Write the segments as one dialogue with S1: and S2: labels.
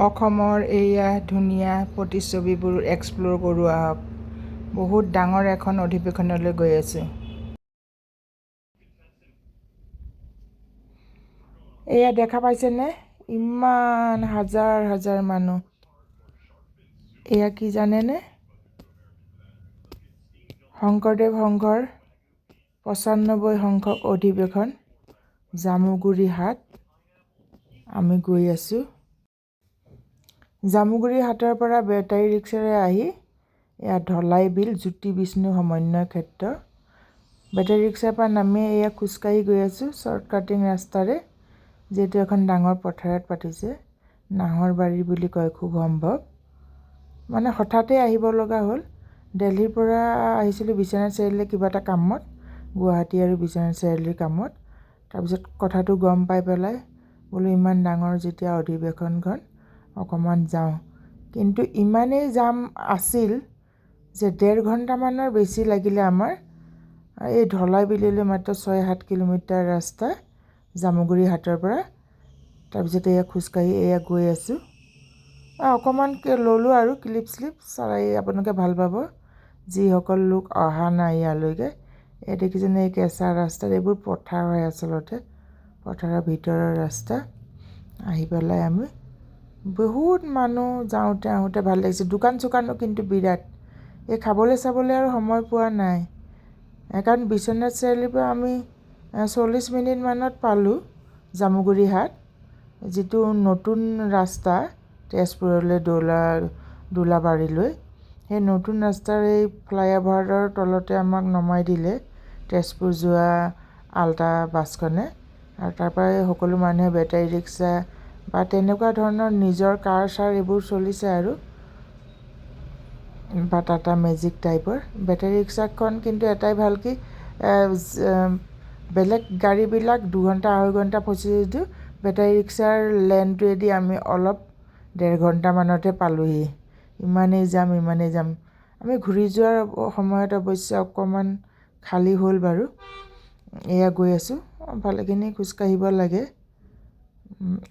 S1: অসমৰ এয়া ধুনীয়া প্ৰতিচ্ছবিবোৰ এক্সপ্ল'ৰ কৰোঁ আহক। বহুত ডাঙৰ এখন অধিৱেশনলৈ গৈ আছোঁ। এয়া দেখা পাইছেনে? ইমান হাজাৰ হাজাৰ মানুহ। এয়া কি জানেনে? শংকৰদেৱ সংঘৰ ৯৫ সংখ্যক অধিৱেশন জামুগুৰি হাট। আমি গৈ আছোঁ। জামুগুৰি হাটৰ পৰা বেটাৰী ৰিক্সাৰে আহি এয়া ঢলাই বিল জ্যোতি বিষ্ণু সমন্বয় ক্ষেত্ৰ। বেটাৰী ৰিক্সাৰ পৰা নামি এয়া খোজকাঢ়ি গৈ আছোঁ শ্বৰ্টকাটিং ৰাস্তাৰে, যিহেতু এখন ডাঙৰ পথাৰত পাতিছে। নাহৰবাৰী বুলি কয় খুব সম্ভৱ। মানে হঠাতে আহিব লগা হ'ল। দিল্লীৰ পৰা আহিছিলোঁ বিশ্বনাথ চাৰিআলিলৈ কিবা এটা কামত, গুৱাহাটী আৰু বিশ্বনাথ চাৰিআলিৰ কামত। তাৰপিছত কথাটো গম পাই পেলাই বোলো ইমান ডাঙৰ যেতিয়া অধিৱেশনখন অকণমান যাওঁ। কিন্তু ইমানেই জাম আছিল যে ১.৫ ঘণ্টামানৰ বেছি লাগিলে আমাৰ এই ঢলাই বিললৈ, মাত্ৰ ৬-৭ কিলোমিটাৰ ৰাস্তা জামুগুৰি হাটৰ পৰা। তাৰপিছত এয়া খোজকাঢ়ি এয়া গৈ আছোঁ। অকণমান ল'লোঁ আৰু ক্লিপ শ্লিপ চাই আপোনালোকে ভাল পাব, যিসকল লোক অহা নাই ইয়ালৈকে। এই দেখিছেনে এই কেঁচা ৰাস্তাত, এইবোৰ পথাৰ হয় আচলতে, পথাৰৰ ভিতৰৰ ৰাস্তা। আহি পেলাই আমি বহুত মানুহ যাওঁতে আহোঁতে ভাল লাগিছে। দোকান চোকানো কিন্তু বিৰাট। এই খাবলৈ চাবলৈ আৰু সময় পোৱা নাই, কাৰণ বিশ্বনাথ চাৰিআলিৰ পৰা আমি ৪০ মিনিটমানত পালোঁ জামুগুৰি হাট, যিটো নতুন ৰাস্তা তেজপুৰলৈ দোলাবাৰীলৈ। সেই নতুন ৰাস্তাৰ এই ফ্লাইঅভাৰৰ তলতে আমাক নমাই দিলে তেজপুৰ যোৱা আল্ট্ৰা বাছখনে। আৰু তাৰ পৰাই সকলো মানুহে বেটাৰী ৰিক্সা বা তেনেকুৱা ধৰণৰ নিজৰ কাৰ চাৰ এইবোৰ চলিছে আৰু, বা টাটা মেজিক টাইপৰ। বেটাৰী ৰিক্সাখন কিন্তু এটাই ভাল কি, বেলেগ গাড়ীবিলাক ২ ঘণ্টা ২.৫ ঘণ্টা ফচি যদিও বেটাৰী ৰিক্সাৰ লেনটোৱেদি আমি অলপ ১.৫ ঘণ্টামানতে পালোঁহি। ইমানেই যাম। আমি ঘূৰি যোৱাৰ সময়ত অৱশ্যে অকণমান খালী হ'ল বাৰু। এয়া গৈ আছোঁ, ভালেখিনি খোজকাঢ়িব লাগে।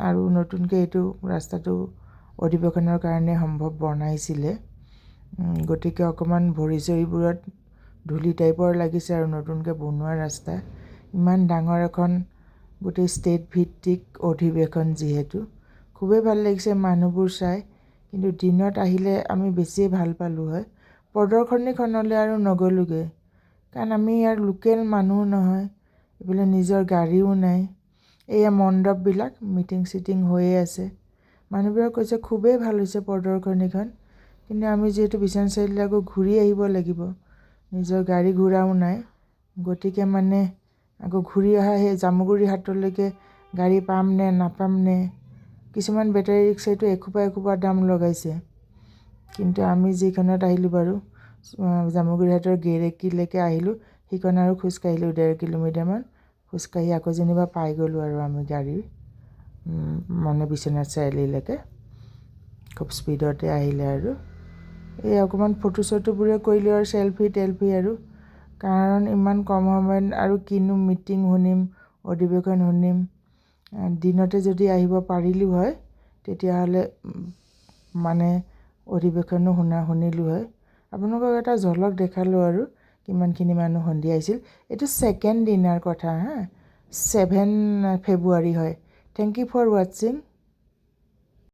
S1: আৰু নতুনকৈ এইটো ৰাস্তাটো অধিৱেশনৰ কাৰণে সম্ভৱ বনাইছিলে, গতিকে অকণমান ভৰি চৰিবোৰত ধূলি টাইপৰ লাগিছে আৰু নতুনকৈ বনোৱা ৰাস্তা। ইমান ডাঙৰ এখন গোটেই ষ্টেট ভিত্তিক অধিৱেশন যিহেতু, খুবেই ভাল লাগিছে মানুহবোৰ চাই। কিন্তু দিনত আহিলে আমি বেছিয়ে ভাল পালোঁ হয়। প্ৰদৰ্শনীখনলৈ আৰু নগ'লোগৈ, কাৰণ আমি ইয়াৰ লোকেল মানুহ নহয়, এইফালে নিজৰ গাড়ীও নাই। এয়া মণ্ডপবিলাক মিটিং চিটিং হৈয়ে আছে। মানুহবোৰে কৈছে খুবেই ভাল হৈছে প্ৰদৰ্শনীখন, কিন্তু আমি যিহেতু বিশ্বনাথ চাৰিআলিলৈ আকৌ ঘূৰি আহিব লাগিব, নিজৰ গাড়ী ঘোঁৰাও নাই, গতিকে মানে আকৌ ঘূৰি অহা সেই জামুগুৰি হাটলৈকে গাড়ী পাম নে নাপাম নে। কিছুমান বেটাৰী ৰিক্সাইটো এখোপা দাম লগাইছে। কিন্তু আমি যিখনত আহিলোঁ বাৰু, জামুগুৰি হাটৰ গেৰেকীলৈকে আহিলোঁ, সিখন আৰু খোজকাঢ়িলোঁ ১.৫ কিলোমিটাৰমান। খোজকাঢ়ি আকৌ যেনিবা পাই গ'লোঁ আৰু আমি গাড়ী, মানে বিশ্বনাথ চাৰিআলিলৈকে। খুব স্পীডতে আহিলে আৰু এই অকণমান ফটো চটোবোৰে কৰিলোঁ আৰু চেলফি টেলফি আৰু, কাৰণ ইমান কম সময়ত আৰু কিনো মিটিং শুনিম, অধিৱেশন শুনিম। দিনতে যদি আহিব পাৰিলোঁ হয় তেতিয়াহ'লে মানে অধিৱেশনো শুনিলোঁ হয়। আপোনালোকক এটা ঝলক দেখালোঁ আৰু কিমানখিনি মানুহ সন্ধিয়া আহিছিল। এইটো ছেকেণ্ড দিনাৰ কথা, 7 ফেব্ৰুৱাৰী হয়। Thank you for ৱাটছিং।